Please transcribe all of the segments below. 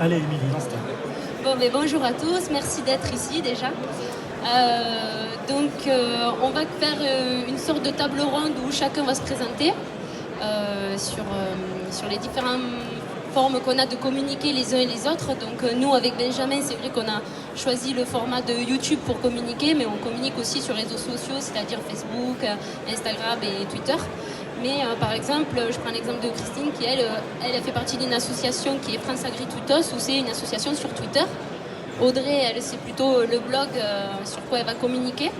Allez, Émilie, lance-toi. Bon, mais bonjour à tous, merci d'être ici déjà. On va faire une sorte de table ronde où chacun va se présenter sur les différentes formes qu'on a de communiquer les uns et les autres. Donc nous, avec Benjamin, c'est vrai qu'on a choisi le format de YouTube pour communiquer, mais on communique aussi sur les réseaux sociaux, c'est-à-dire Facebook, Instagram et Twitter. Mais par exemple, je prends l'exemple de Christine qui, elle fait partie d'une association qui est France Agri Tutos, où c'est une association sur Twitter. Audrey, elle, c'est plutôt le blog sur quoi elle va communiquer.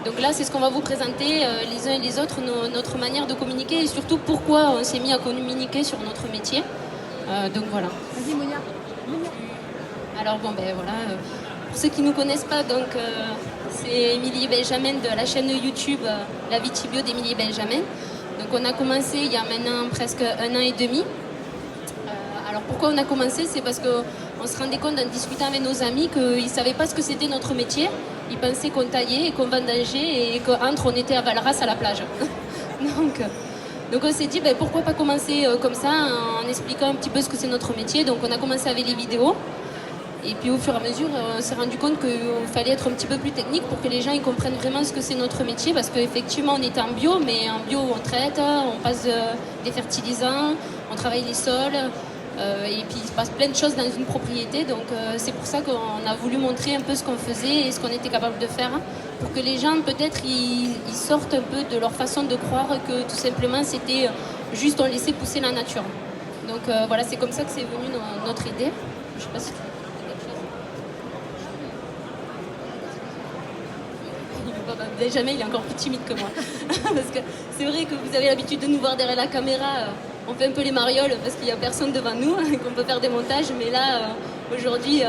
Donc là, c'est ce qu'on va vous présenter les uns et les autres, notre manière de communiquer et surtout pourquoi on s'est mis à communiquer sur notre métier. Donc voilà. Vas-y, Monia. Alors bon, ben voilà. Pour ceux qui ne nous connaissent pas, donc c'est Émilie Benjamin de la chaîne YouTube La Vitibio d'Émilie Benjamin. Donc on a commencé il y a maintenant presque 1 an et demi. Alors pourquoi on a commencé? C'est parce qu'on se rendait compte en discutant avec nos amis qu'ils ne savaient pas ce que c'était notre métier. Ils pensaient qu'on taillait et qu'on vendangeait et qu'entre on était à Valras à la plage. donc on s'est dit pourquoi pas commencer comme ça en expliquant un petit peu ce que c'est notre métier. Donc on a commencé avec les vidéos. Et puis au fur et à mesure, on s'est rendu compte qu'il fallait être un petit peu plus technique pour que les gens ils comprennent vraiment ce que c'est notre métier. Parce qu'effectivement, on est en bio, mais en bio, on traite, on passe des fertilisants, on travaille les sols. Et puis il se passe plein de choses dans une propriété. Donc c'est pour ça qu'on a voulu montrer un peu ce qu'on faisait et ce qu'on était capable de faire. Pour que les gens, peut-être, ils sortent un peu de leur façon de croire que tout simplement, c'était juste on laissait pousser la nature. Donc voilà, c'est comme ça que c'est venu notre idée. Je sais pas si... Benjamin, il est encore plus timide que moi. Parce que c'est vrai que vous avez l'habitude de nous voir derrière la caméra. On fait un peu les marioles parce qu'il n'y a personne devant nous, qu'on peut faire des montages. Mais là, aujourd'hui,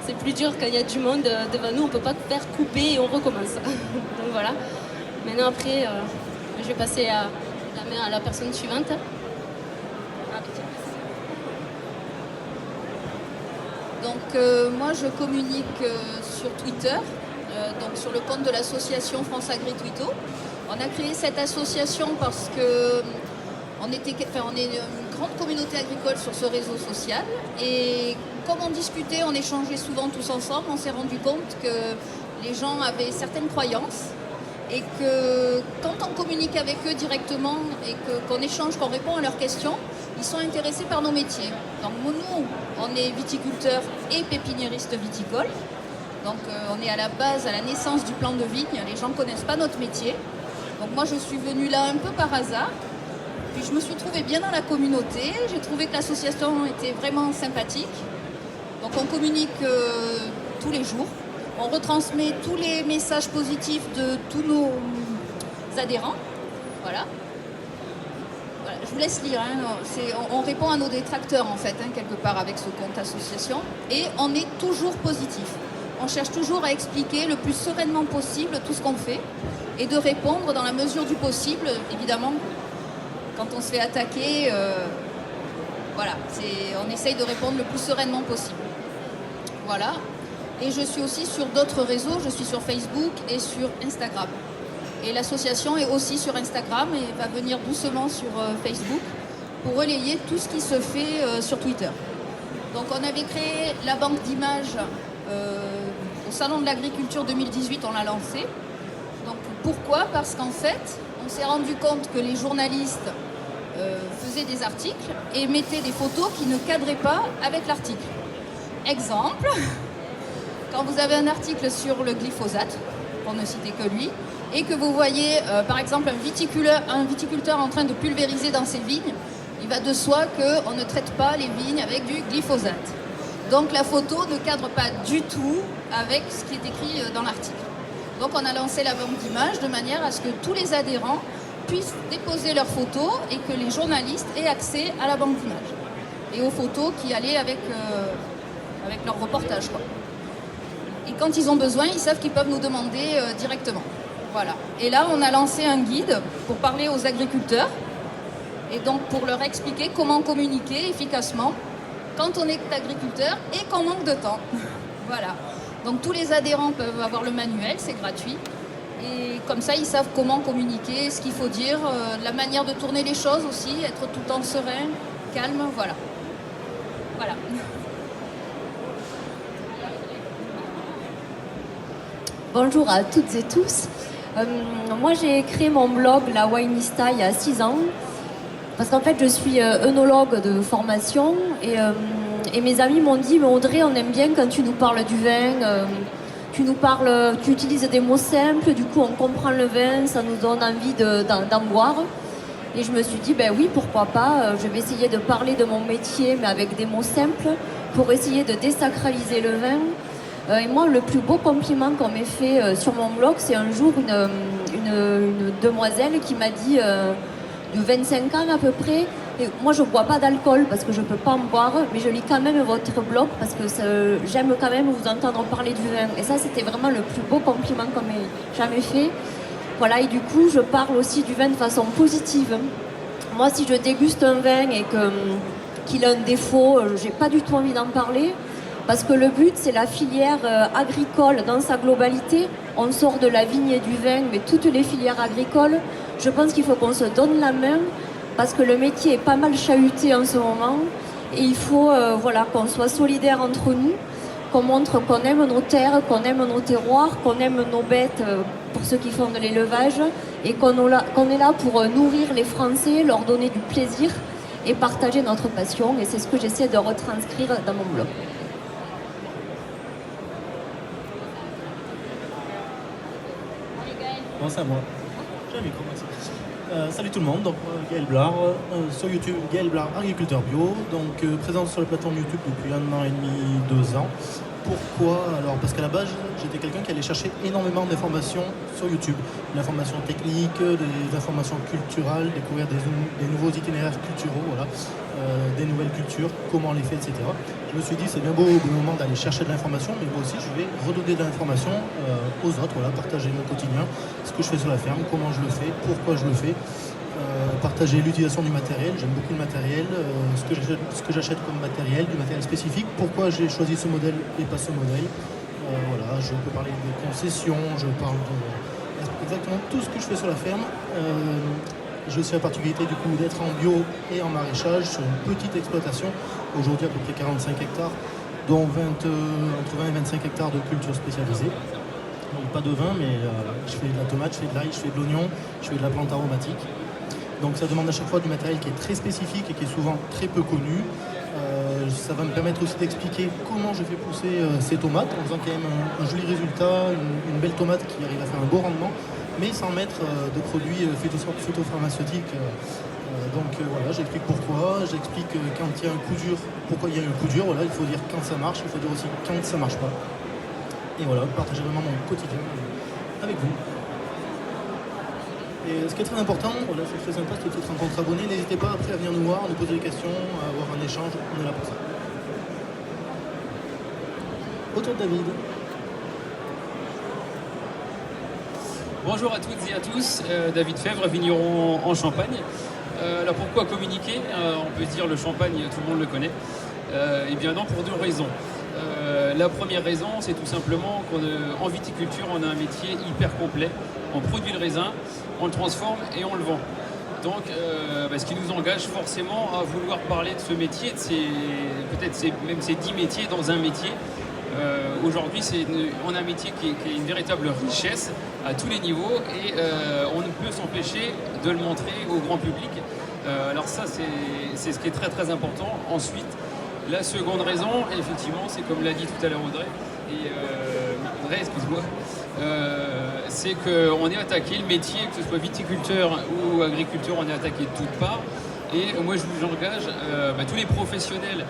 c'est plus dur quand il y a du monde devant nous. On ne peut pas faire couper et on recommence. Donc voilà. Maintenant, après, je vais passer la main à la personne suivante. Donc moi, je communique sur Twitter. Donc sur le compte de l'association France Agri Tuito. On a créé cette association parce que on est une grande communauté agricole sur ce réseau social et comme on discutait, on échangeait souvent tous ensemble, on s'est rendu compte que les gens avaient certaines croyances et que quand on communique avec eux directement et qu'on échange, qu'on répond à leurs questions, ils sont intéressés par nos métiers. Donc nous, on est viticulteurs et pépiniéristes viticoles. Donc on est à la base, à la naissance du plan de vigne. Les gens ne connaissent pas notre métier. Donc moi, je suis venue là un peu par hasard. Puis je me suis trouvée bien dans la communauté. J'ai trouvé que l'association était vraiment sympathique. Donc on communique tous les jours. On retransmet tous les messages positifs de tous nos adhérents. Voilà. Je vous laisse lire. On répond à nos détracteurs, en fait, quelque part, avec ce compte association. Et on est toujours positif. On cherche toujours à expliquer le plus sereinement possible tout ce qu'on fait et de répondre dans la mesure du possible. Évidemment, quand on se fait attaquer, on essaye de répondre le plus sereinement possible. Voilà. Et je suis aussi sur d'autres réseaux. Je suis sur Facebook et sur Instagram. Et l'association est aussi sur Instagram et va venir doucement sur Facebook pour relayer tout ce qui se fait sur Twitter. Donc on avait créé la banque d'images au Salon de l'Agriculture 2018, on l'a lancé. Donc pourquoi? Parce qu'en fait, on s'est rendu compte que les journalistes faisaient des articles et mettaient des photos qui ne cadraient pas avec l'article. Exemple, quand vous avez un article sur le glyphosate, pour ne citer que lui, et que vous voyez par exemple un viticulteur en train de pulvériser dans ses vignes, il va de soi qu'on ne traite pas les vignes avec du glyphosate. Donc la photo ne cadre pas du tout avec ce qui est écrit dans l'article. Donc on a lancé la banque d'images de manière à ce que tous les adhérents puissent déposer leurs photos et que les journalistes aient accès à la banque d'images et aux photos qui allaient avec leur reportage, quoi. Et quand ils ont besoin, ils savent qu'ils peuvent nous demander directement. Voilà. Et là, on a lancé un guide pour parler aux agriculteurs et donc pour leur expliquer comment communiquer efficacement quand on est agriculteur et qu'on manque de temps. Voilà. Donc tous les adhérents peuvent avoir le manuel, c'est gratuit. Et comme ça, ils savent comment communiquer, ce qu'il faut dire, la manière de tourner les choses aussi, être tout le temps serein, calme, voilà. Voilà. Bonjour à toutes et tous. Moi, j'ai créé mon blog, La Winista, il y a 6 ans. Parce qu'en fait, je suis œnologue de formation. Et mes amis m'ont dit, mais Audrey, on aime bien quand tu nous parles du vin. Tu utilises des mots simples, du coup, on comprend le vin, ça nous donne envie d'en boire. Et je me suis dit, ben oui, pourquoi pas, je vais essayer de parler de mon métier, mais avec des mots simples, pour essayer de désacraliser le vin. Et moi, le plus beau compliment qu'on m'ait fait sur mon blog, c'est un jour une demoiselle qui m'a dit, de 25 ans à peu près, et moi je ne bois pas d'alcool parce que je ne peux pas en boire, mais je lis quand même votre blog parce que j'aime quand même vous entendre parler du vin. Et ça, c'était vraiment le plus beau compliment qu'on m'ait jamais fait. Voilà, et du coup, je parle aussi du vin de façon positive. Moi, si je déguste un vin et qu'il a un défaut, j'ai pas du tout envie d'en parler. Parce que le but, c'est la filière agricole dans sa globalité. On sort de la vigne et du vin, mais toutes les filières agricoles, je pense qu'il faut qu'on se donne la main parce que le métier est pas mal chahuté en ce moment. Et il faut qu'on soit solidaires entre nous, qu'on montre qu'on aime nos terres, qu'on aime nos terroirs, qu'on aime nos bêtes pour ceux qui font de l'élevage et qu'on est là pour nourrir les Français, leur donner du plaisir et partager notre passion. Et c'est ce que j'essaie de retranscrire dans mon blog. Bon, c'est à moi. J'ai un micro, merci. Salut tout le monde, donc Gaël Blard, sur YouTube, Gaël Blard, agriculteur bio, donc présent sur la plateforme YouTube depuis 1 an et demi, 2 ans. Pourquoi? Alors parce qu'à la base, j'étais quelqu'un qui allait chercher énormément d'informations sur YouTube. De l'information technique, des informations culturelles, découvrir des nouveaux itinéraires culturels, voilà, des nouvelles cultures, comment on les fait, etc. Je me suis dit, c'est bien beau au bout moment d'aller chercher de l'information, mais moi aussi, je vais redonner de l'information aux autres, voilà, partager mon quotidien, ce que je fais sur la ferme, comment je le fais, pourquoi je le fais. Partager l'utilisation du matériel, j'aime beaucoup le matériel, ce que j'achète comme matériel, du matériel spécifique, pourquoi j'ai choisi ce modèle et pas ce modèle. Voilà, je peux parler des concessions, je parle de exactement tout ce que je fais sur la ferme. J'ai aussi la particularité du coup d'être en bio et en maraîchage sur une petite exploitation, aujourd'hui à peu près 45 hectares, dont entre 20 et 25 hectares de cultures spécialisées. Donc pas de vin, mais je fais de la tomate, je fais de l'ail, je fais de l'oignon, je fais de la plante aromatique. Donc ça demande à chaque fois du matériel qui est très spécifique et qui est souvent très peu connu. Ça va me permettre aussi d'expliquer comment je fais pousser ces tomates en faisant quand même un joli résultat, une belle tomate qui arrive à faire un beau rendement, mais sans mettre de produits phytopharmaceutiques. Donc voilà, j'explique pourquoi, j'explique quand il y a un coup dur, pourquoi il y a un coup dur. Voilà, il faut dire quand ça marche, il faut dire aussi quand ça marche pas. Et voilà, partager vraiment mon quotidien avec vous. Et ce qui est très important, voilà, c'est très sympa, c'est d'être en contre-abonné. N'hésitez pas après à venir nous voir, à nous poser des questions, à avoir un échange, on est là pour ça. Autour de David. Bonjour à toutes et à tous, David Fèvre, vigneron en Champagne. Alors pourquoi communiquer? On peut se dire le champagne, tout le monde le connaît. Eh bien non, pour 2 raisons. La première raison, c'est tout simplement qu'en viticulture, on a un métier hyper complet. On produit le raisin, on le transforme et on le vend. Donc, ce qui nous engage forcément à vouloir parler de ce métier, de même ces 10 métiers dans un métier. Aujourd'hui, on a un métier qui est une véritable richesse à tous les niveaux et on ne peut s'empêcher de le montrer au grand public. Alors ça, c'est ce qui est très très important. Ensuite, la seconde raison, effectivement, c'est comme l'a dit tout à l'heure Audrey, excuse-moi, c'est qu'on est attaqué, le métier, que ce soit viticulteur ou agriculteur, on est attaqué de toutes parts. Et moi, j'engage tous les professionnels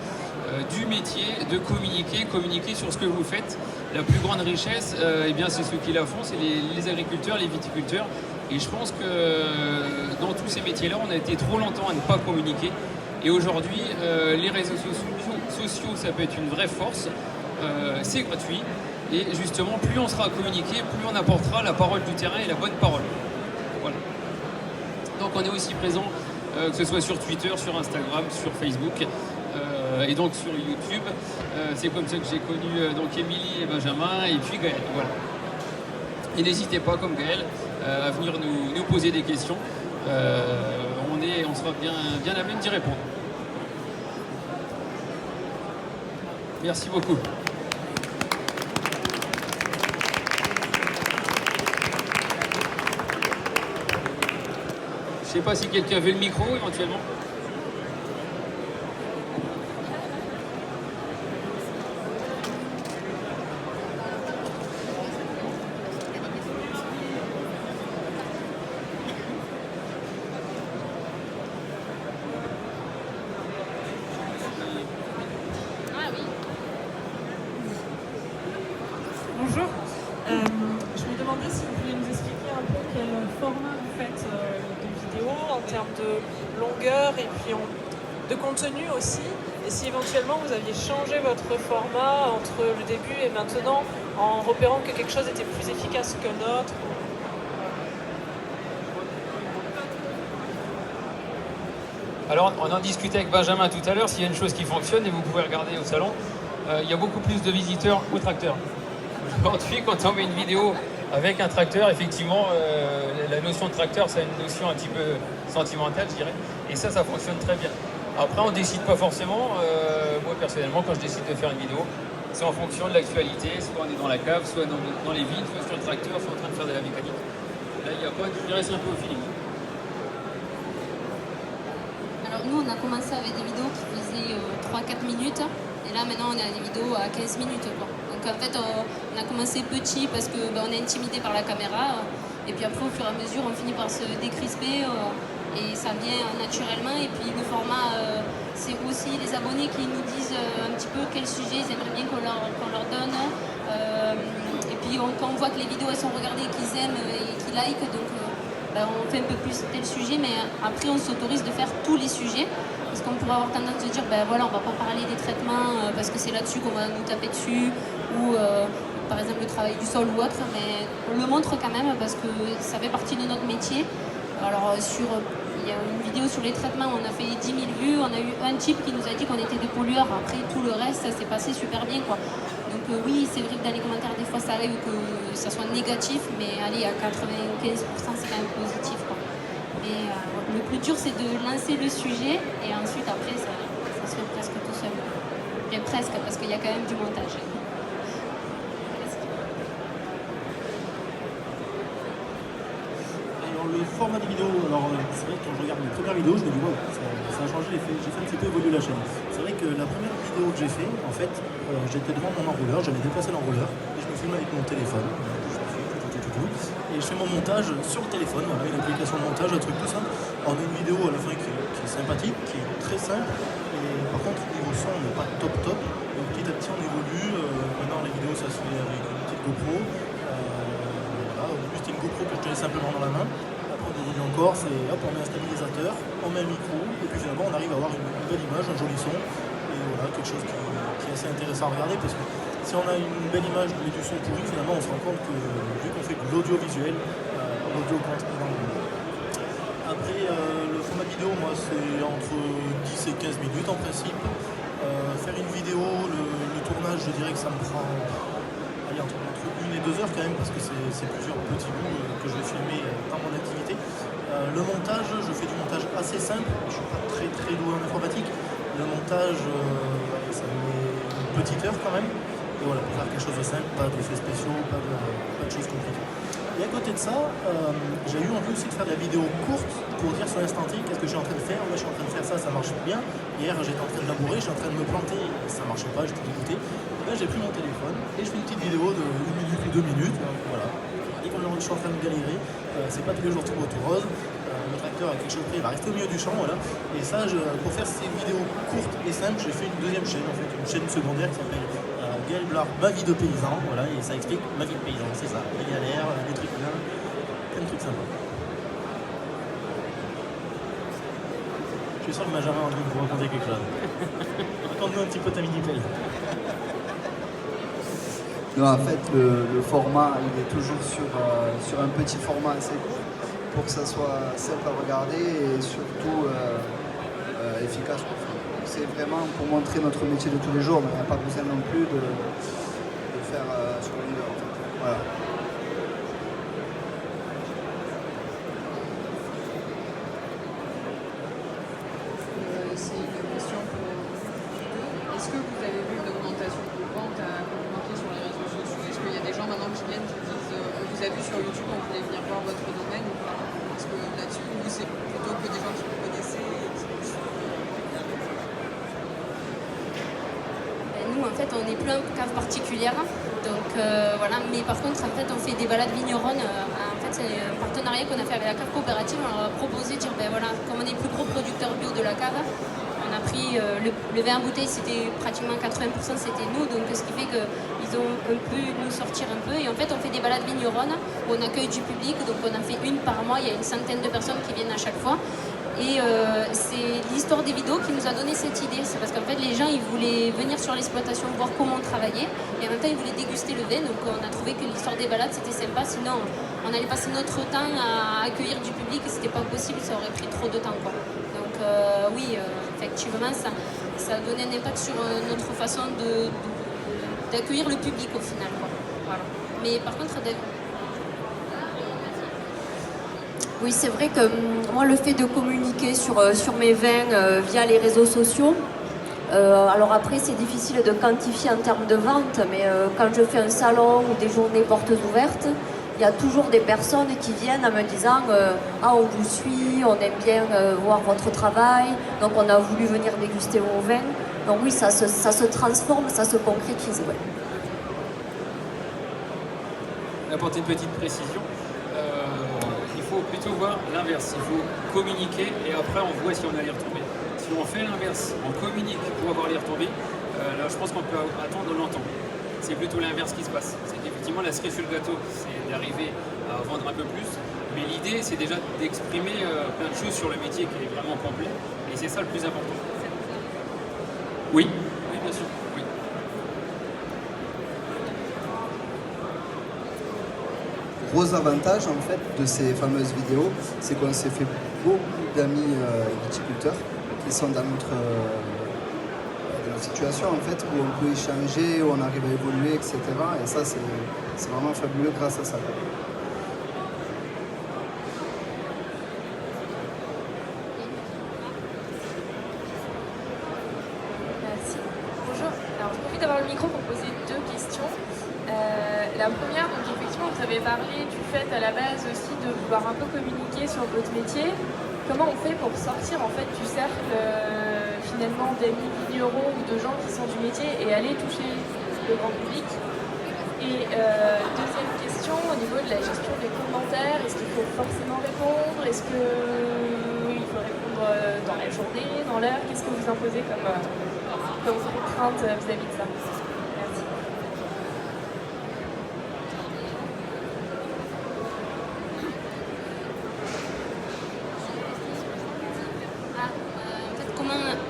du métier de communiquer sur ce que vous faites. La plus grande richesse, c'est ceux qui la font, c'est les agriculteurs, les viticulteurs. Et je pense que dans tous ces métiers-là, on a été trop longtemps à ne pas communiquer. Et aujourd'hui, les réseaux sociaux, ça peut être une vraie force. C'est gratuit. Et justement, plus on sera communiqué, plus on apportera la parole du terrain et la bonne parole. Voilà. Donc on est aussi présent, que ce soit sur Twitter, sur Instagram, sur Facebook et donc sur YouTube. C'est comme ça que j'ai connu Émilie et Benjamin et puis Gaël. Voilà. Et n'hésitez pas, comme Gaël, à venir nous poser des questions. On sera bien à même d'y répondre. Merci beaucoup. sais pas si quelqu'un veut le micro éventuellement. Bonjour. Je me demandais si vous pouviez nous expliquer un peu quel format vous faites de vidéo en termes de longueur et puis de contenu aussi. Et si éventuellement vous aviez changé votre format entre le début et maintenant en repérant que quelque chose était plus efficace que l'autre. Alors, on en discutait avec Benjamin tout à l'heure. S'il y a une chose qui fonctionne, et vous pouvez regarder au salon, il y a beaucoup plus de visiteurs au tracteur. Aujourd'hui, quand on met une vidéo avec un tracteur, effectivement, la notion de tracteur, c'est une notion un petit peu sentimentale, je dirais. Et ça fonctionne très bien. Après, on ne décide pas forcément. Moi, personnellement, quand je décide de faire une vidéo, c'est en fonction de l'actualité. Soit on est dans la cave, soit dans les villes, soit sur le tracteur, soit en train de faire de la mécanique. Là, il n'y a pas... Je reste un peu au feeling. Alors nous, on a commencé avec des vidéos qui faisaient 3-4 minutes. Et là, maintenant, on a des vidéos à 15 minutes. Quoi. Donc en fait, on a commencé petit parce qu'on est intimidé par la caméra. Et puis après, au fur et à mesure, on finit par se décrisper. Et ça vient naturellement. Et puis le format, c'est aussi les abonnés qui nous disent un petit peu quel sujet ils aimeraient bien qu'on leur donne. Et puis quand on voit que les vidéos elles sont regardées, qu'ils aiment et qu'ils likent, donc on fait un peu plus tel sujet. Mais après, on s'autorise de faire tous les sujets. Parce qu'on pourrait avoir tendance de dire, voilà, on va pas parler des traitements parce que c'est là-dessus qu'on va nous taper dessus. Ou par exemple le travail du sol ou autre. Mais on le montre quand même parce que ça fait partie de notre métier. Alors il y a une vidéo sur les traitements, on a fait 10 000 vues, on a eu un type qui nous a dit qu'on était des pollueurs. Après tout le reste, ça s'est passé super bien quoi. Donc oui, c'est vrai que dans les commentaires des fois ça arrive que ça soit négatif, mais allez, à 95% c'est quand même positif quoi. Mais le plus dur c'est de lancer le sujet et ensuite après ça se fait presque tout seul. Bien presque parce qu'il y a quand même du montage. Le format des vidéos, alors c'est vrai que quand je regarde mes premières vidéos, je me dis wow, ça a changé, j'ai fait un petit peu évoluer la chaîne. C'est vrai que la première vidéo que j'ai fait, en fait, j'étais devant mon enrouleur, j'avais déplacé l'enrouleur et je me filme avec mon téléphone. Et je fais mon montage sur le téléphone, voilà, une application de montage, un truc tout simple. On a une vidéo à la fin qui est sympathique, qui est très simple. Et par contre, niveau son, on n'est pas top. Donc petit à petit, on évolue. Maintenant, les vidéos, ça se fait avec une petite GoPro. Voilà, au début, c'était une GoPro que je tenais simplement dans la main. Encore, c'est hop, on met un stabilisateur, on met un micro, et puis finalement on arrive à avoir une belle image, un joli son, et voilà, quelque chose qui est assez intéressant à regarder, parce que si on a une belle image mais du son pourri, finalement on se rend compte que vu qu'on fait de l'audiovisuel, l'audio compte énormément. Après, le format vidéo, moi c'est entre 10 et 15 minutes en principe. Faire une vidéo, le tournage, je dirais que ça me prend entre 1 et 2 heures quand même, parce que c'est plusieurs petits bouts que je vais filmer dans mon activité. Le montage, je fais du montage assez simple, je ne suis pas très doué en informatique. Le montage, ça me met une petite heure quand même. Et voilà, pour faire quelque chose de simple, pas d'effets spéciaux, pas de choses compliquées. Et à côté de ça, j'ai eu envie aussi de faire de la vidéo courte pour dire sur l'instant T qu'est-ce que je suis en train de faire. Là, je suis en train de faire ça marche bien. Hier, j'étais en train de labourer, je suis en train de me planter, ça ne marchait pas, j'étais dégoûté. Là, j'ai pris mon téléphone et je fais une petite vidéo de 1 minute ou 2 minutes. Voilà. Et quand je suis en train de galérer, c'est pas tous les jours tout beau tout rose. Le tracteur a quelque chose près, il va rester au milieu du champ, voilà. Et ça, pour faire ces vidéos courtes et simples, j'ai fait une deuxième chaîne, en fait, une chaîne secondaire qui s'appelle Gaël Blard, ma vie de paysan, voilà, et ça explique ma vie de paysan, c'est ça, les galères, les trucs bien, plein de trucs sympas. Je suis sûr que Benjamin a envie de vous raconter quelque chose. Raconte-nous un petit peu ta mini-pelle. Non, en fait, le format, il est toujours sur un petit format assez court pour que ça soit simple à regarder et surtout efficace. C'est vraiment pour montrer notre métier de tous les jours, mais on n'a pas besoin non plus de faire sur une heure. En fait. Voilà. C'est une question pour vous deux. Est-ce que vous avez vu une augmentation de vente à communiquer sur les réseaux sociaux? Est-ce qu'il y a des gens maintenant qui viennent qui disent on vous a vu sur YouTube, on voulait venir voir votre domaine ou pas? Parce que là-dessus, vous, c'est plutôt on n'est plus en cave particulière. Donc voilà, mais par contre, en fait, on fait des balades vigneronnes. En fait, c'est un partenariat qu'on a fait avec la cave coopérative. On leur a proposé de dire, ben voilà, comme on est le plus gros producteur bio de la cave, on a pris le vin en bouteille, c'était pratiquement 80%, c'était nous. Donc ce qui fait qu'ils ont un peu nous sortir un peu. Et en fait, on fait des balades vigneronnes où on accueille du public. Donc on en fait une par mois. Il y a une centaine de personnes qui viennent à chaque fois. Et c'est l'histoire des vidéos qui nous a donné cette idée. C'est parce qu'en fait, les gens, ils voulaient venir sur l'exploitation, voir comment on travaillait. Et en même temps, ils voulaient déguster le vin. Donc, on a trouvé que l'histoire des balades, c'était sympa. Sinon, on allait passer notre temps à accueillir du public et c'était pas possible. Ça aurait pris trop de temps, quoi. Donc, oui, effectivement, ça a donné un impact sur notre façon d'accueillir le public au final, quoi. Voilà. Mais par contre, Oui, c'est vrai que moi, le fait de communiquer sur mes vins via les réseaux sociaux, alors après, c'est difficile de quantifier en termes de vente, mais quand je fais un salon ou des journées portes ouvertes, il y a toujours des personnes qui viennent en me disant ah, on vous suit, on aime bien voir votre travail, donc on a voulu venir déguster vos vins. Donc oui, ça se transforme, ça se concrétise. Ouais. Apporter une petite précision. Il faut plutôt voir l'inverse. Il faut communiquer et après on voit si on a les retombées. Si on fait l'inverse, on communique pour avoir les retombées, là je pense qu'on peut attendre longtemps. C'est plutôt l'inverse qui se passe. C'est qu'effectivement la cerise sur le gâteau, c'est d'arriver à vendre un peu plus. Mais l'idée c'est déjà d'exprimer plein de choses sur le métier qui est vraiment complet. Et c'est ça le plus important. Oui, oui bien sûr. Oui. Gros avantage en fait de ces fameuses vidéos, c'est qu'on s'est fait beaucoup d'amis viticulteurs qui sont dans notre situation en fait, où on peut échanger, où on arrive à évoluer, etc. Et ça c'est vraiment fabuleux grâce à ça. Merci. Bonjour. Alors, je profite d'avoir le micro pour poser deux questions. La première, donc effectivement, vous avez parlé du fait à la base aussi de vouloir un peu communiquer sur votre métier. Comment on fait pour sortir en fait du cercle finalement d'amis vignerons ou de gens qui sont du métier et aller toucher le grand public? Et deuxième question, au niveau de la gestion des commentaires, est-ce qu'il faut forcément répondre? Est-ce qu'il faut répondre dans la journée, dans l'heure? Qu'est-ce que vous imposez comme contrainte vis-à-vis de ça? Merci.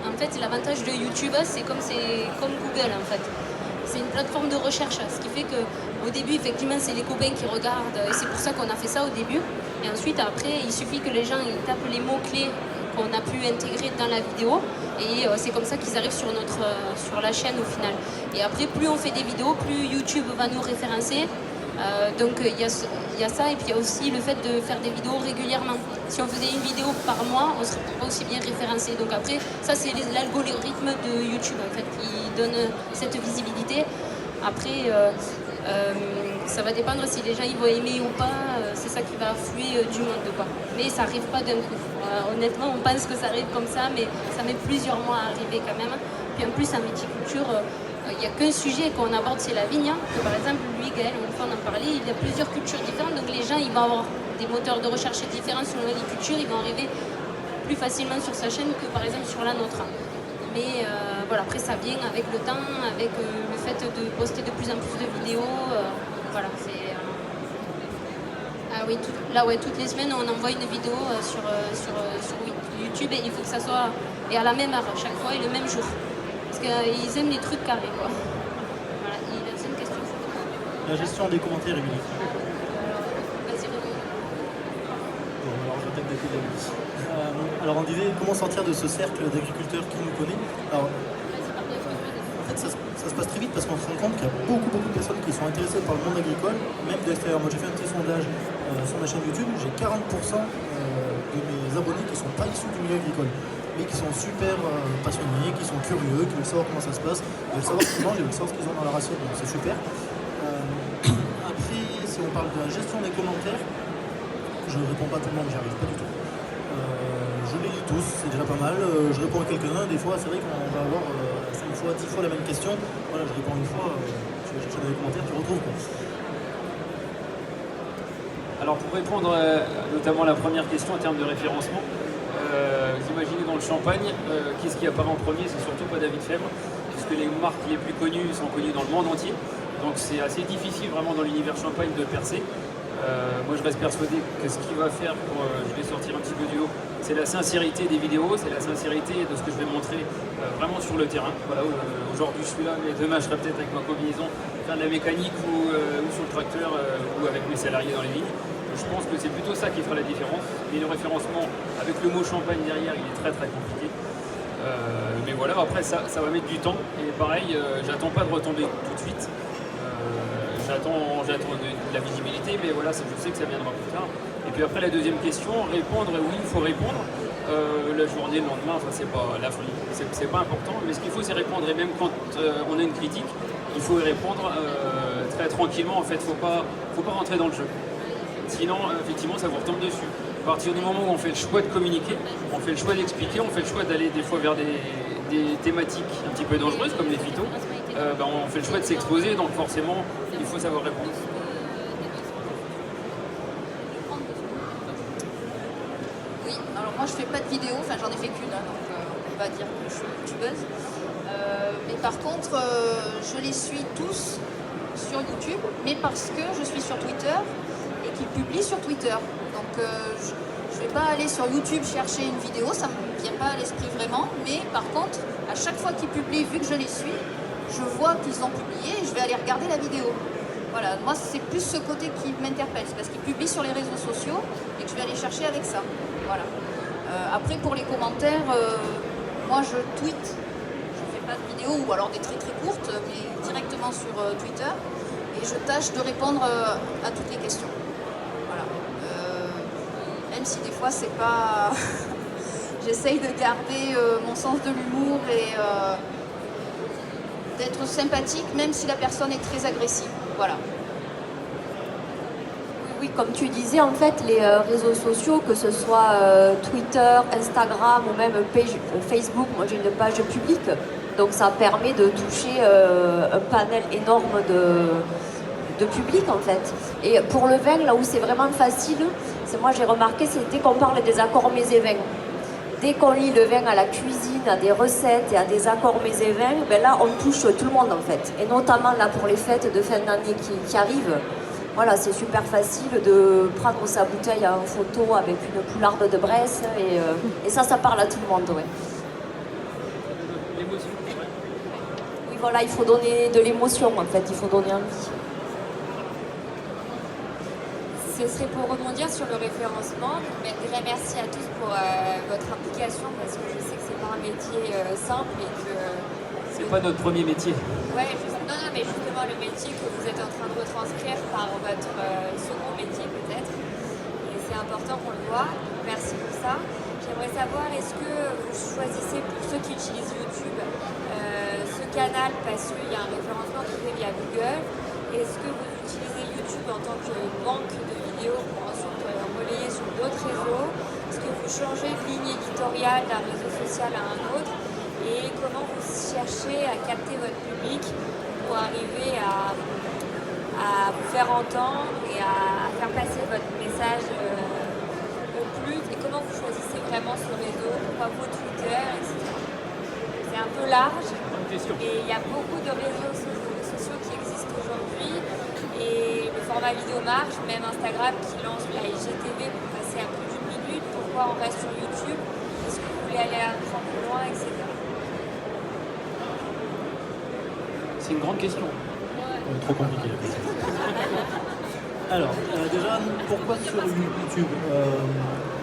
En fait, l'avantage de YouTube, c'est comme Google en fait. C'est une plateforme de recherche, ce qui fait qu'au début, effectivement, c'est les copains qui regardent, et c'est pour ça qu'on a fait ça au début. Et ensuite, après, il suffit que les gens ils tapent les mots-clés qu'on a pu intégrer dans la vidéo, et c'est comme ça qu'ils arrivent sur la chaîne au final. Et après, plus on fait des vidéos, plus YouTube va nous référencer. Donc il y a ça, et puis il y a aussi le fait de faire des vidéos régulièrement. Si on faisait une vidéo par mois, on serait pas aussi bien référencé. Donc après, ça c'est l'algorithme de YouTube en fait qui donne cette visibilité. Après, ça va dépendre si les gens ils vont aimer ou pas. C'est ça qui va affluer du monde, quoi. Mais ça arrive pas d'un coup. Honnêtement, on pense que ça arrive comme ça, mais ça met plusieurs mois à arriver quand même. Puis en plus en viticulture, il n'y a qu'un sujet qu'on aborde, c'est la vigne. Que par exemple, lui, Gaël, une fois on en parlait, il y a plusieurs cultures différentes. Donc les gens, ils vont avoir des moteurs de recherche différents selon les cultures. Ils vont arriver plus facilement sur sa chaîne que par exemple sur la nôtre. Mais voilà, après ça vient avec le temps, avec le fait de poster de plus en plus de vidéos. Voilà, c'est... Ah oui, toutes les semaines, on envoie une vidéo sur YouTube et il faut que ça soit à la même heure chaque fois et le même jour. Parce qu'ils aiment les trucs carrés, quoi. Voilà, c'est une question. La gestion des commentaires, Émilie. Vas-y, Bon, alors j'attaque depuis le début. Alors on disait comment sortir de ce cercle d'agriculteurs qui nous connaît. Alors, en fait, ça se passe très vite parce qu'on se rend compte qu'il y a beaucoup de personnes qui sont intéressées par le monde agricole, même de l'extérieur. Moi j'ai fait un petit sondage sur ma chaîne YouTube, j'ai 40% de mes abonnés qui ne sont pas issus du milieu agricole, mais qui sont super passionnés, qui sont curieux, qui veulent savoir comment ça se passe, ils veulent savoir ce qu'ils mangent, ils veulent savoir ce qu'ils ont dans leur assiette, donc c'est super. Après, si on parle de la gestion des commentaires, je ne réponds pas à tout le monde, j'y arrive pas du tout. Je les lis tous, c'est déjà pas mal. Je réponds à quelques-uns, des fois c'est vrai qu'on va avoir 5 fois, 10 fois la même question. Voilà, je réponds une fois, tu vas chercher dans les commentaires, tu retrouves quoi. Alors pour répondre notamment à la première question en termes de référencement, vous imaginez dans le champagne, qu'est-ce qui apparaît en premier? C'est surtout pas David Fèvre, puisque les marques les plus connues sont connues dans le monde entier. Donc c'est assez difficile vraiment dans l'univers champagne de percer. Moi je reste persuadé que ce qu'il va faire, je vais sortir un petit peu du haut, c'est la sincérité des vidéos, c'est la sincérité de ce que je vais montrer vraiment sur le terrain. Voilà, aujourd'hui je suis là, mais demain je serai peut-être avec ma combinaison, faire de la mécanique ou sur le tracteur ou avec mes salariés dans les lignes. Je pense que c'est plutôt ça qui fera la différence. Mais le référencement avec le mot champagne derrière, il est très très compliqué. Mais voilà, après ça va mettre du temps. Et pareil, j'attends pas de retomber tout de suite. J'attends de la visibilité, mais voilà, je sais que ça viendra plus tard. Et puis après la deuxième question, répondre, oui, il faut répondre. La journée, le lendemain, enfin, c'est pas la folie, c'est pas important. Mais ce qu'il faut, c'est répondre. Et même quand on a une critique, il faut y répondre très tranquillement. En fait, faut pas rentrer dans le jeu. Sinon, effectivement, ça vous retombe dessus. À partir du moment où on fait le choix de communiquer, on fait le choix d'expliquer, on fait le choix d'aller des fois vers des thématiques un petit peu dangereuses comme les phytos, on fait le choix de s'exposer, donc forcément, il faut savoir répondre. Oui, alors moi je fais pas de vidéo, enfin j'en ai fait qu'une, hein, donc on va dire que je suis youtubeuse. Mais par contre, je les suis tous sur YouTube, mais parce que je suis sur Twitter et qu'ils publient sur Twitter. Donc je ne vais pas aller sur YouTube chercher une vidéo, ça ne me vient pas à l'esprit vraiment, mais par contre, à chaque fois qu'ils publient, vu que je les suis, je vois qu'ils ont publié et je vais aller regarder la vidéo. Voilà, moi c'est plus ce côté qui m'interpelle, c'est parce qu'ils publient sur les réseaux sociaux et que je vais aller chercher avec ça. Voilà. Après pour les commentaires, moi je tweete, je ne fais pas de vidéo ou alors des très très courtes, mais directement sur Twitter et je tâche de répondre à toutes les questions. Voilà. Même si des fois c'est pas... J'essaye de garder mon sens de l'humour et d'être sympathique même si la personne est très agressive. Voilà. Oui, comme tu disais, en fait, les réseaux sociaux, que ce soit Twitter, Instagram ou même Facebook, moi j'ai une page publique, donc ça permet de toucher un panel énorme de public en fait. Et pour le vin, là où c'est vraiment facile, c'est moi j'ai remarqué, c'est dès qu'on parle des accords mets et vins. Dès qu'on lit le vin à la cuisine, à des recettes et à des accords mets et vins, ben là on touche tout le monde en fait. Et notamment là pour les fêtes de fin d'année qui arrivent, voilà, c'est super facile de prendre sa bouteille en photo avec une poularde de Bresse et ça parle à tout le monde. Ouais. L'émotion. Oui, voilà, il faut donner de l'émotion en fait, il faut donner envie. Ce serait pour rebondir sur le référencement. Mais déjà, merci à tous pour votre implication parce que je sais que c'est pas un métier simple et que... C'est pas notre premier métier. Ouais, non, mais justement le métier que vous êtes en train de retranscrire par votre second métier peut-être. Et c'est important qu'on le voit. Donc, merci pour ça. J'aimerais savoir, est-ce que vous choisissez pour ceux qui utilisent YouTube ce canal parce qu'il y a un référencement qui fait via Google? Est-ce que vous utilisez YouTube en tant que banque de vidéos pour ensuite relayer sur d'autres réseaux? Est-ce que vous changez de ligne éditoriale d'un réseau social à un autre? Et comment vous cherchez à capter votre public pour arriver à vous faire entendre et à faire passer votre message au plus? Et comment vous choisissez vraiment ce réseau? Pourquoi vous Twitter, etc. C'est un peu large et il y a beaucoup de réseaux sociaux qui existent aujourd'hui et le format vidéo marche, même Instagram qui lance la IGTV pour passer à plus d'une minute. Pourquoi on reste sur YouTube? Est-ce que vous voulez aller un cran plus loin, etc. C'est une grande question. Trop compliqué la question. Alors, déjà, pourquoi sur YouTube?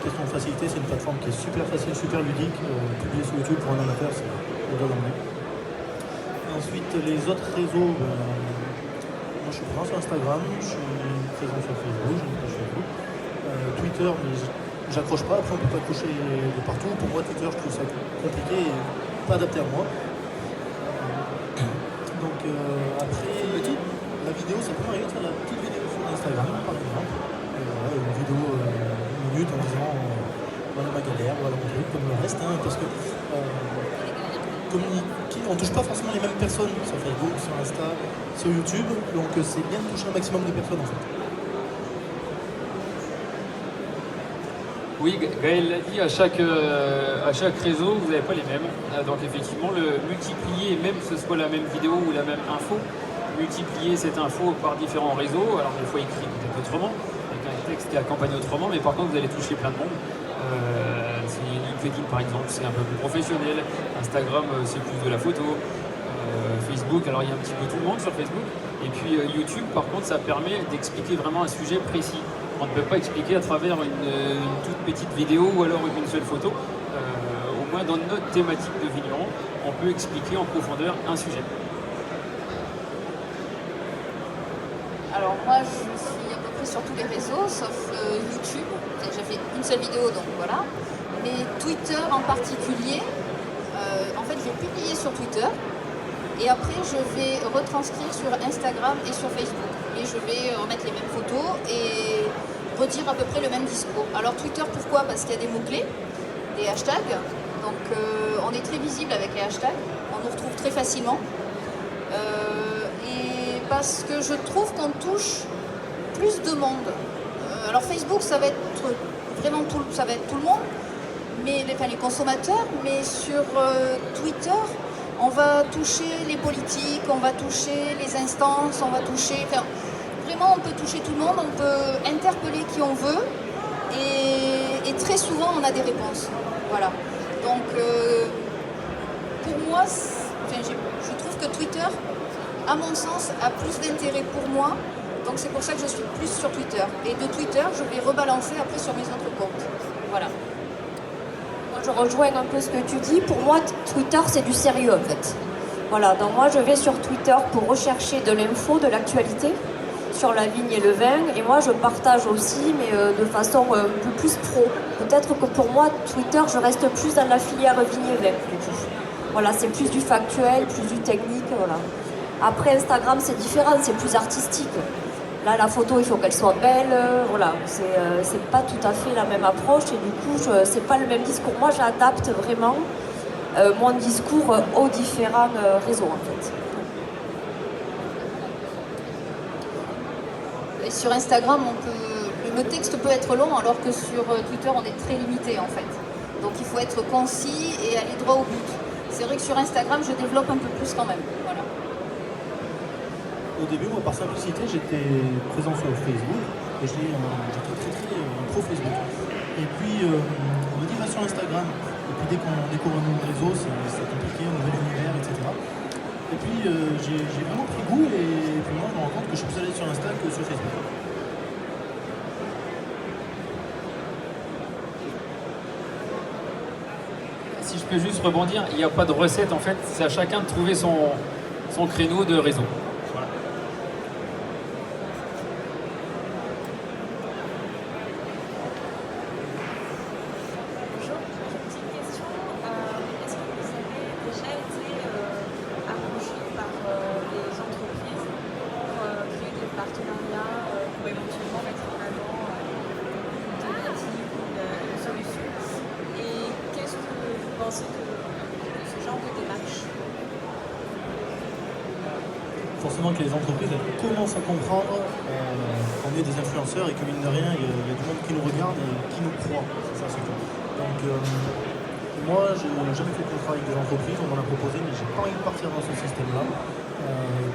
Question de facilité, c'est une plateforme qui est super facile, super ludique. Publier sur YouTube pour un amateur, c'est déjà d'emblée. Ensuite, les autres réseaux, moi je suis présent sur Instagram, je suis présent sur Facebook, j'ai une page Facebook. Twitter, mais j'accroche pas, après on peut pas accrocher de partout. Pour moi, Twitter, je trouve ça compliqué et pas adapté à moi. Donc après, la vidéo, ça peut m'arriver de faire la petite vidéo sur Instagram, par exemple. Une vidéo une minute en disant voilà ma galère, voilà mon truc, comme le reste, hein, parce que communiquer, on touche pas forcément les mêmes personnes sur Facebook, sur Insta, sur YouTube, donc c'est bien de toucher un maximum de personnes en fait. Oui, Gaël l'a dit, à chaque réseau, vous n'avez pas les mêmes. Donc effectivement, le multiplier, même que ce soit la même vidéo ou la même info, multiplier cette info par différents réseaux, alors des fois écrit peut-être autrement, avec un texte qui est accompagné autrement, mais par contre vous allez toucher plein de monde. LinkedIn par exemple, c'est un peu plus professionnel, Instagram c'est plus de la photo, Facebook, alors il y a un petit peu tout le monde sur Facebook, et puis YouTube par contre ça permet d'expliquer vraiment un sujet précis. On ne peut pas expliquer à travers une toute petite vidéo ou alors une seule photo. Au moins dans notre thématique de vigneron, on peut expliquer en profondeur un sujet. Alors moi je suis à peu près sur tous les réseaux, sauf YouTube. J'ai fait une seule vidéo, donc voilà. Mais Twitter en particulier, en fait j'ai publié sur Twitter. Et après, je vais retranscrire sur Instagram et sur Facebook. Et je vais remettre les mêmes photos et redire à peu près le même discours. Alors Twitter, pourquoi? Parce qu'il y a des mots-clés, des hashtags. Donc on est très visible avec les hashtags. On nous retrouve très facilement. Et parce que je trouve qu'on touche plus de monde. Alors Facebook, ça va être vraiment tout le monde, mais les consommateurs. Mais sur Twitter, on va toucher les politiques, on va toucher les instances, on va toucher... Enfin, vraiment, on peut toucher tout le monde, on peut interpeller qui on veut, et très souvent, on a des réponses. Voilà. Donc, pour moi, je trouve que Twitter, à mon sens, a plus d'intérêt pour moi. Donc, c'est pour ça que je suis plus sur Twitter. Et de Twitter, je vais rebalancer après sur mes autres comptes. Voilà. Je rejoins un peu ce que tu dis. Pour moi, Twitter, c'est du sérieux en fait. Voilà, donc moi je vais sur Twitter pour rechercher de l'info, de l'actualité sur la vigne et le vin. Et moi je partage aussi, mais de façon un peu plus pro. Peut-être que pour moi, Twitter, je reste plus dans la filière vigne et vin. Du coup. Voilà, c'est plus du factuel, plus du technique. Voilà. Après, Instagram, c'est différent, c'est plus artistique. Là, la photo, il faut qu'elle soit belle, voilà, c'est pas tout à fait la même approche et du coup, c'est pas le même discours. Moi, j'adapte vraiment mon discours aux différents réseaux, en fait. Et sur Instagram, le texte peut être long, alors que sur Twitter, on est très limité, en fait. Donc, il faut être concis et aller droit au but. C'est vrai que sur Instagram, je développe un peu plus quand même, voilà. Au début, moi, par simplicité, j'étais présent sur Facebook et j'étais très pro Facebook. Et puis, on me dit va sur Instagram. Et puis, dès qu'on découvre un nouveau réseau, c'est compliqué, un nouvel univers, etc. Et puis, j'ai vraiment pris goût et puis moi, je me rends compte que je suis plus allé sur Insta que sur Facebook. Si je peux juste rebondir, il n'y a pas de recette en fait, c'est à chacun de trouver son créneau de réseau. Forcément que les entreprises commencent à comprendre qu'on est des influenceurs et que mine de rien, il y a du monde qui nous regarde et qui nous croit. C'est ça surtout. Donc moi, j'ai jamais fait de contrat avec des entreprises, on m'en a proposé, mais j'ai pas envie de partir dans ce système-là.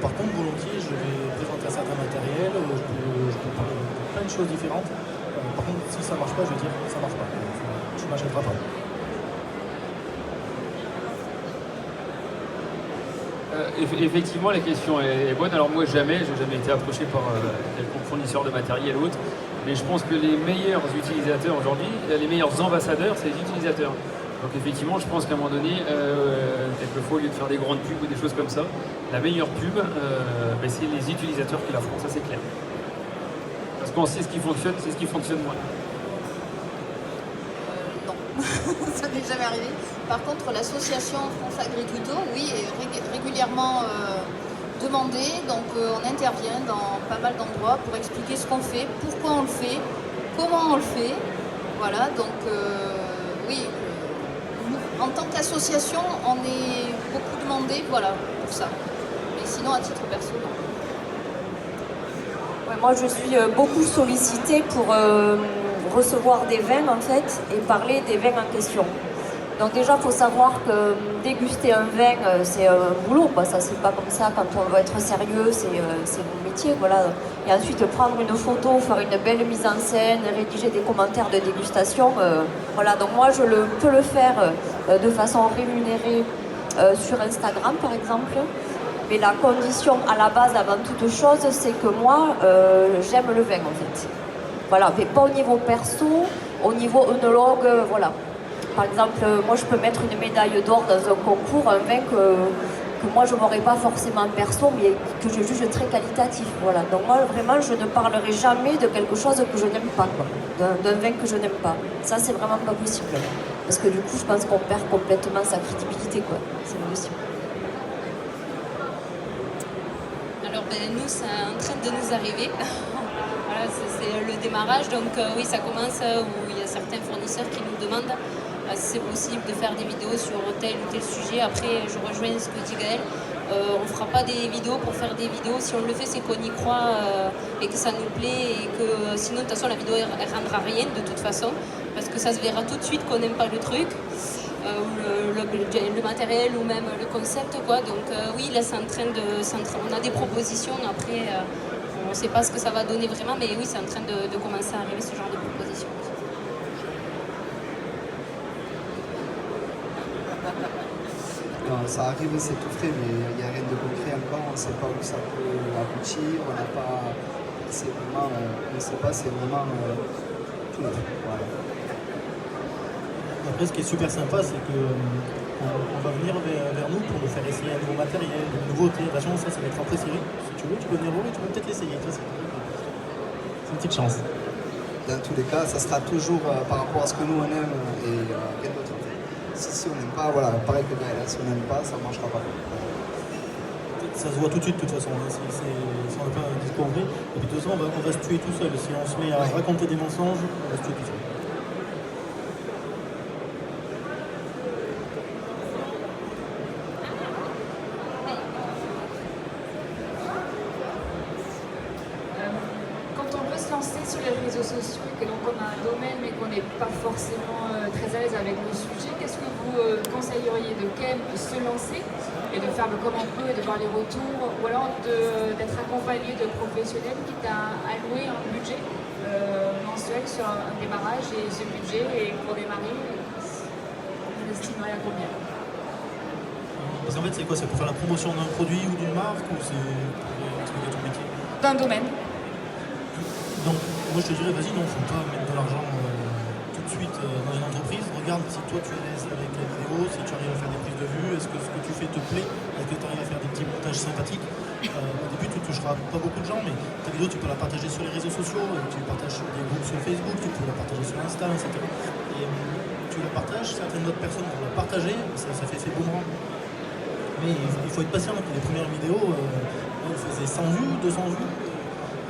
Par contre, volontiers, je vais présenter un certain matériel, je peux parler de plein de choses différentes. Par contre, si ça marche pas, je vais dire ça marche pas. Tu m'achèteras pas. Effectivement, la question est bonne. Alors moi, j'ai jamais été approché par quelconque fournisseur de matériel ou autre, mais je pense que les meilleurs utilisateurs aujourd'hui, les meilleurs ambassadeurs, c'est les utilisateurs. Donc effectivement, je pense qu'à un moment donné, quelquefois, au lieu de faire des grandes pubs ou des choses comme ça, la meilleure pub, c'est les utilisateurs qui la font, ça c'est clair. Parce qu'on sait ce qui fonctionne, c'est ce qui fonctionne moins. Non, ça n'est jamais arrivé. Par contre, l'association France Agrituto, oui, est régulièrement demandée. Donc on intervient dans pas mal d'endroits pour expliquer ce qu'on fait, pourquoi on le fait, comment on le fait. Voilà, donc oui, en tant qu'association, on est beaucoup demandé, voilà, pour ça. Mais sinon, à titre perso, non. Ouais, moi, je suis beaucoup sollicitée pour recevoir des vins, en fait, et parler des vins en question. Donc déjà, il faut savoir que déguster un vin, c'est un boulot, quoi. Ça, c'est pas comme ça. Quand on veut être sérieux, c'est mon métier, voilà. Et ensuite, prendre une photo, faire une belle mise en scène, rédiger des commentaires de dégustation, voilà. Donc moi, je peux le faire de façon rémunérée sur Instagram, par exemple. Mais la condition à la base, avant toute chose, c'est que moi, j'aime le vin, en fait. Voilà, mais pas au niveau perso, au niveau œnologue, voilà. Par exemple, moi je peux mettre une médaille d'or dans un concours, un vin que moi je n'aurais pas forcément perso, mais que je juge très qualitatif. Voilà. Donc moi vraiment je ne parlerai jamais de quelque chose que je n'aime pas, d'un vin que je n'aime pas. Ça c'est vraiment pas possible. Parce que du coup je pense qu'on perd complètement sa crédibilité, quoi. C'est pas possible. Alors nous c'est en train de nous arriver. Voilà, c'est le démarrage, donc oui ça commence où il y a certains fournisseurs qui nous demandent si c'est possible de faire des vidéos sur tel ou tel sujet. Après, je rejoins ce que dit Gaël. On ne fera pas des vidéos pour faire des vidéos. Si on le fait, c'est qu'on y croit et que ça nous plaît. Et que sinon, de toute façon, la vidéo, elle rendra rien de toute façon. Parce que ça se verra tout de suite qu'on n'aime pas le truc. Le matériel ou même le concept, quoi. Donc oui, là, c'est en train de... On a des propositions. Après, on ne sait pas ce que ça va donner vraiment. Mais oui, c'est en train de commencer à arriver ce genre de propositions. Non, ça arrive, c'est tout frais, mais il n'y a rien de concret encore, on ne sait pas où ça peut aboutir, on n'a pas. C'est vraiment. On ne sait pas, c'est vraiment tout neuf. Voilà. Après, ce qui est super sympa, c'est que on va venir vers nous pour nous faire essayer un nouveau matériel, une nouveauté. Attention, ça va être en pré-série. Si tu veux, tu peux venir voir et tu peux peut-être l'essayer. C'est une petite chance. Dans tous les cas, ça sera toujours par rapport à ce que nous on aime et rien d'autre. Si on n'aime pas, voilà, pareil que Gaël, si on n'aime pas, ça ne marchera pas. Ça se voit tout de suite, de toute façon, hein, si on n'a pas un discours vrai. Et puis de toute façon, on va se tuer tout seul. Si on se met à raconter des mensonges, on va se tuer tout seul. Quand on veut se lancer sur les réseaux sociaux et que donc on a un domaine mais qu'on n'est pas forcément très à l'aise avec le sujet, qu'est-ce que vous conseilleriez de quand même se lancer et de faire comme on peut et de voir les retours, ou alors d'être accompagné de professionnels qui t'a alloué un budget mensuel sur un démarrage, et ce budget, et pour démarrer, on estimerait à combien? Parce qu'en fait, c'est quoi? C'est pour faire la promotion d'un produit ou d'une marque, ou c'est pour expliquer ton métier? D'un domaine. Donc, moi je te dirais, vas-y, non, faut pas mettre de l'argent tout de suite dans une entreprise. Regarde si toi tu es à l'aise avec la vidéo, si tu arrives à faire des prises de vue, est-ce que ce que tu fais te plaît, est-ce que tu arrives à faire des petits montages sympathiques. Au début, tu ne toucheras pas beaucoup de gens, mais ta vidéo, tu peux la partager sur les réseaux sociaux, tu partages sur des groupes sur Facebook, tu peux la partager sur Insta, etc. Et tu la partages, certaines autres personnes vont la partager, ça fait effet boomerang. Mais il faut être patient. Les premières vidéos, on faisait 100 vues, 200 vues.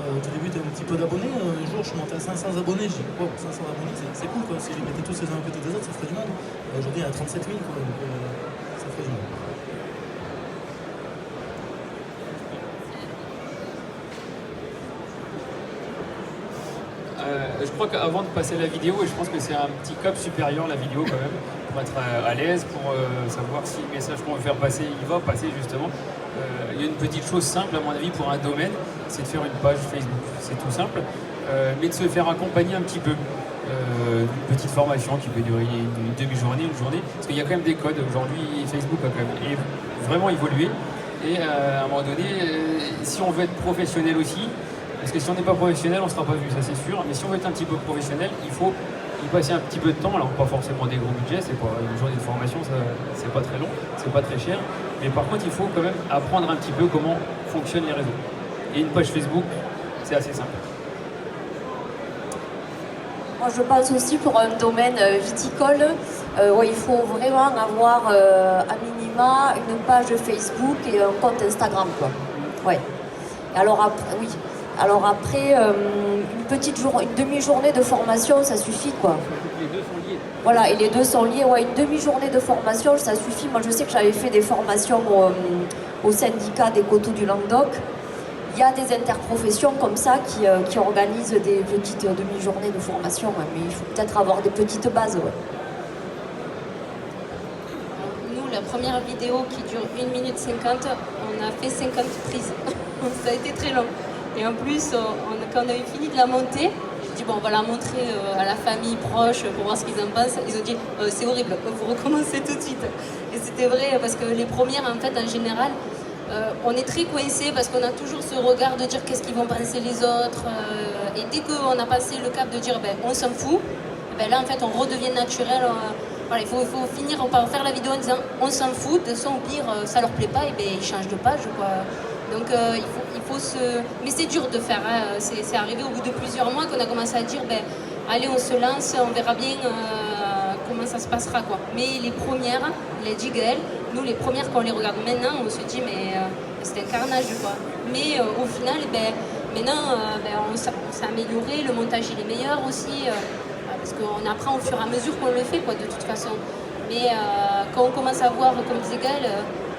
Au tout début, tu as un petit peu d'abonnés. Un jour, je suis monté à 500 abonnés. J'ai dit, wow, 500 abonnés, c'est cool, quoi. Si je les mettais tous les uns à côté des autres, ça ferait du monde. Aujourd'hui, il y a 37 000, quoi. Donc, ça ferait du monde. Je crois qu'avant de passer à la vidéo, et je pense que c'est un petit cap supérieur la vidéo quand même, pour être à l'aise, pour savoir si le message qu'on veut faire passer, il va passer justement. Il y a une petite chose simple à mon avis pour un domaine, c'est de faire une page Facebook. C'est tout simple, mais de se faire accompagner un petit peu. Une petite formation qui peut durer une demi-journée, une journée, parce qu'il y a quand même des codes. Aujourd'hui, Facebook a quand même vraiment évolué. Et à un moment donné, si on veut être professionnel aussi, parce que si on n'est pas professionnel, on ne sera pas vu, ça c'est sûr. Mais si on veut être un petit peu professionnel, il faut y passer un petit peu de temps. Alors pas forcément des gros budgets, c'est pas une journée de formation, ça c'est pas très long, c'est pas très cher. Mais par contre, il faut quand même apprendre un petit peu comment fonctionnent les réseaux. Et une page Facebook, c'est assez simple. Moi, je pense aussi pour un domaine viticole, ouais, il faut vraiment avoir à minima une page Facebook et un compte Instagram, quoi. Ouais. Alors après, oui. Alors après, une demi-journée de formation, ça suffit, quoi. Les deux sont liés. Voilà, et les deux sont liés. Ouais, une demi-journée de formation, ça suffit. Moi, je sais que j'avais fait des formations au syndicat des coteaux du Languedoc. Il y a des interprofessions comme ça qui organisent des petites demi-journées de formation, ouais, mais il faut peut-être avoir des petites bases. Ouais. Nous, la première vidéo qui dure 1 minute 50, on a fait 50 prises. Ça a été très long. Et en plus, quand on avait fini de la monter, j'ai dit bon, on va la montrer à la famille proche pour voir ce qu'ils en pensent. Ils ont dit c'est horrible, vous recommencez tout de suite. Et c'était vrai parce que les premières, en fait, en général, on est très coincés parce qu'on a toujours ce regard de dire qu'est-ce qu'ils vont penser les autres. Et dès qu'on a passé le cap de dire ben, on s'en fout, ben là en fait on redevient naturel. Voilà, il faut finir par faire la vidéo en disant on s'en fout, de ça au pire ça leur plaît pas et ben ils changent de page quoi. Donc il faut se. Mais c'est dur de faire, hein. C'est arrivé au bout de plusieurs mois qu'on a commencé à dire ben allez on se lance, on verra bien comment ça se passera quoi. Mais les premières, les Jiggle, nous les premières quand on les regarde maintenant, on se dit mais c'est un carnage quoi. Mais au final, ben, maintenant on s'est amélioré, le montage il est meilleur aussi, parce qu'on apprend au fur et à mesure qu'on le fait quoi de toute façon. Mais quand on commence à voir comme Jiggle,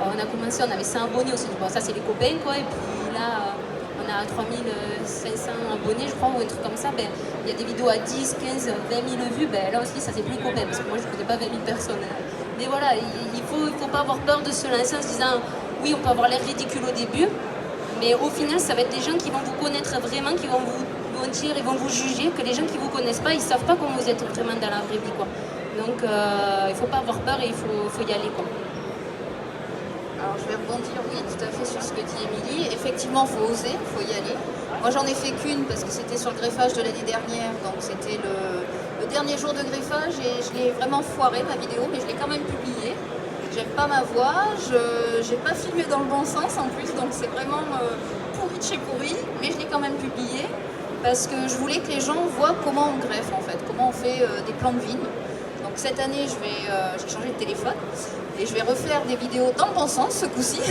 on a commencé, on avait 100 abonnés, on s'est dit bon ça c'est les copains quoi, et puis là on a 3500 abonnés je crois ou un truc comme ça, ben il y a des vidéos à 10, 15, 20 000 vues, ben là aussi ça c'est plus les copains parce que moi je ne connais pas 20 000 personnes. Mais voilà, il faut pas avoir peur de se lancer en se disant oui on peut avoir l'air ridicule au début, mais au final ça va être des gens qui vont vous connaître vraiment, qui vont vous dire, ils vont vous juger, que les gens qui vous connaissent pas, ils savent pas comment vous êtes vraiment dans la vraie vie quoi. Donc il faut pas avoir peur et il faut y aller quoi. Alors je vais rebondir, oui, tout à fait sur ce que dit Émilie. Effectivement, il faut oser, il faut y aller. Moi, j'en ai fait qu'une parce que c'était sur le greffage de l'année dernière. Donc c'était le dernier jour de greffage et je l'ai vraiment foiré, ma vidéo, mais je l'ai quand même publiée. J'aime pas ma voix, je n'ai pas filmé dans le bon sens en plus, donc c'est vraiment pourri de chez pourri, mais je l'ai quand même publiée parce que je voulais que les gens voient comment on greffe en fait, comment on fait des plans de vigne. Donc cette année, j'ai changé de téléphone et je vais refaire des vidéos dans le bon sens ce coup-ci.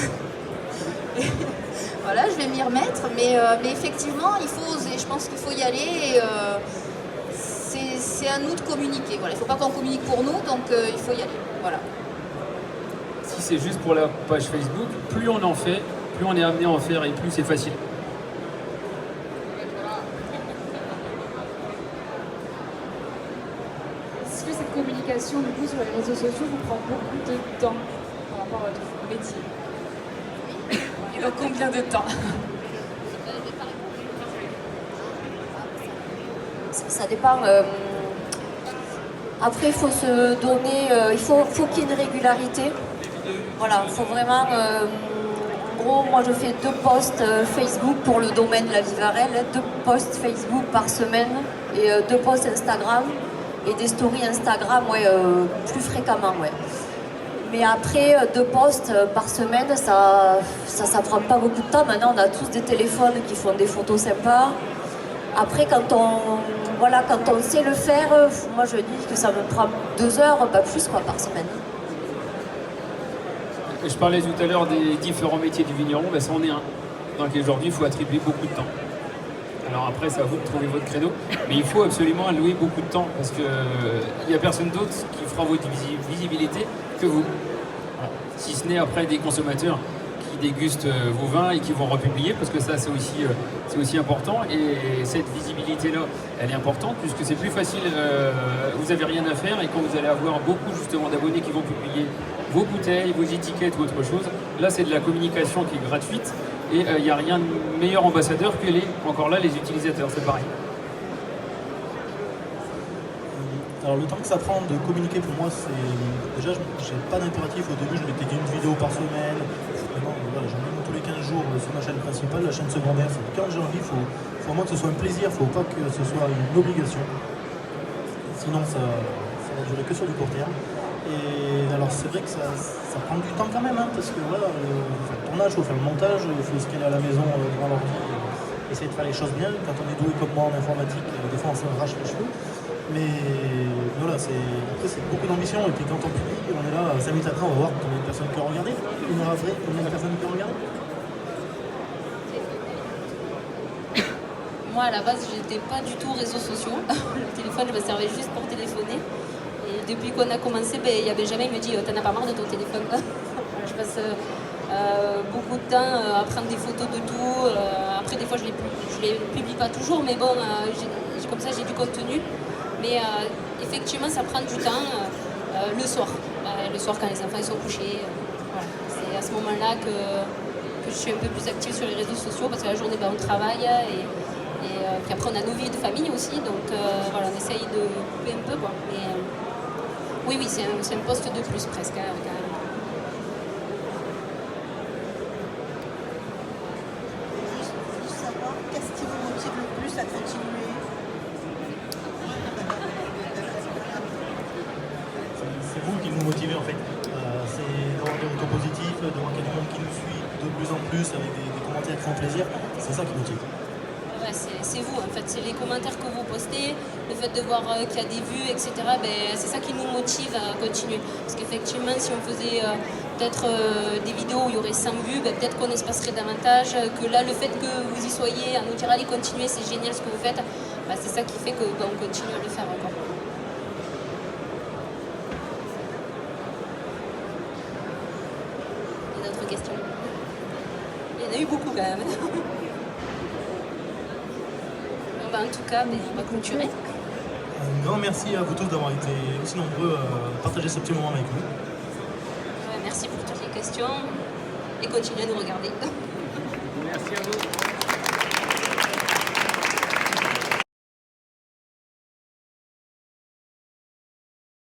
Voilà, je vais m'y remettre, mais effectivement, il faut oser. Je pense qu'il faut y aller et c'est à nous de communiquer. Voilà, il ne faut pas qu'on communique pour nous, donc il faut y aller. Voilà. Si c'est juste pour la page Facebook, plus on en fait, plus on est amené à en faire et plus c'est facile. Est-ce que cette communication du coup sur les réseaux sociaux vous prend beaucoup de temps par rapport à votre métier? Et dans combien de temps? Ça dépend. Après, il faut se donner, il faut qu'il y ait une régularité. Voilà, il faut vraiment. En gros, moi je fais 2 posts Facebook pour le domaine La Vivarelle, 2 posts Facebook par semaine et 2 posts Instagram et des stories Instagram, ouais, plus fréquemment, ouais. Mais après, 2 posts par semaine, ça prend pas beaucoup de temps. Maintenant, on a tous des téléphones qui font des photos sympas. Après, quand on sait le faire, moi je dis que ça me prend 2 heures, pas plus quoi, par semaine. Je parlais tout à l'heure des différents métiers du vigneron, ben ça en est un. Donc aujourd'hui, il faut attribuer beaucoup de temps. Alors après, c'est à vous de trouver votre créneau, mais il faut absolument allouer beaucoup de temps parce qu'il n'y a personne d'autre qui fera votre visibilité que vous. Voilà. Si ce n'est après des consommateurs qui dégustent vos vins et qui vont republier, parce que ça c'est aussi important. Et cette visibilité-là, elle est importante puisque c'est plus facile, vous n'avez rien à faire et quand vous allez avoir beaucoup justement d'abonnés qui vont publier vos bouteilles, vos étiquettes ou autre chose, là c'est de la communication qui est gratuite et il n'y a rien de meilleur ambassadeur que les utilisateurs, c'est pareil. Alors le temps que ça prend de communiquer pour moi, c'est déjà j'ai pas d'impératif. Au début je m'étais dit une vidéo par semaine. Maintenant voilà, j'en ai tous les 15 jours sur ma chaîne principale. La chaîne secondaire, c'est quand j'ai envie, il faut vraiment que ce soit un plaisir, il ne faut pas que ce soit une obligation. Sinon ça va durer que sur du court terme. Et alors c'est vrai que ça prend du temps quand même, hein, parce que voilà, il faut le tournage, il faut faire le montage, il faut se caler à la maison devant l'ordi, essayer de faire les choses bien. Quand on est doué comme moi en informatique, des fois on s'arrache les cheveux. Mais voilà, après c'est beaucoup d'ambition et puis quand on publie, on est là, 5 minutes après, on va voir combien de personnes qui ont regardé. Une heure après, combien de personnes qui ont regardé. Moi à la base j'étais pas du tout réseaux sociaux. Le téléphone je me servais juste pour téléphoner. depuis qu'on a commencé, il y a Benjamin, il me dit t'en as pas marre de ton téléphone quoi. Je passe beaucoup de temps à prendre des photos de tout. Après, des fois, je les publie pas toujours, mais bon, comme ça, j'ai du contenu. Mais effectivement, ça prend du temps le soir. Le soir, quand les enfants sont couchés. Voilà. C'est à ce moment-là que je suis un peu plus active sur les réseaux sociaux parce que la journée, on travaille et puis après, on a nos vies de famille aussi. Donc, voilà, on essaye de couper un peu. Quoi. Mais oui, c'est un poste de plus presque. Hein, quand même. Qu'est-ce qui vous motive le plus à continuer? C'est vous qui nous motivez en fait. C'est d'avoir des retours positifs, de voir qu'il y a du monde qui nous suit de plus en plus avec des commentaires qui font plaisir. C'est ça qui motive. Ouais, c'est vous en fait, c'est les commentaires que vous postez, le fait de voir qu'il y a des vues, etc. C'est ça qui nous motive à continuer. Parce qu'effectivement, si on faisait peut-être des vidéos où il y aurait 100 vues, peut-être qu'on espacerait davantage. Que là, le fait que vous y soyez, à nous dire allez continuer, c'est génial ce que vous faites, c'est ça qui fait qu'on continue à le faire encore. Il y a d'autres questions? Il y en a eu beaucoup quand même. En tout cas, on va clôturer. Un grand merci à vous tous d'avoir été aussi nombreux à partager ce petit moment avec nous. Merci pour toutes les questions et continuez à nous regarder. Merci à vous.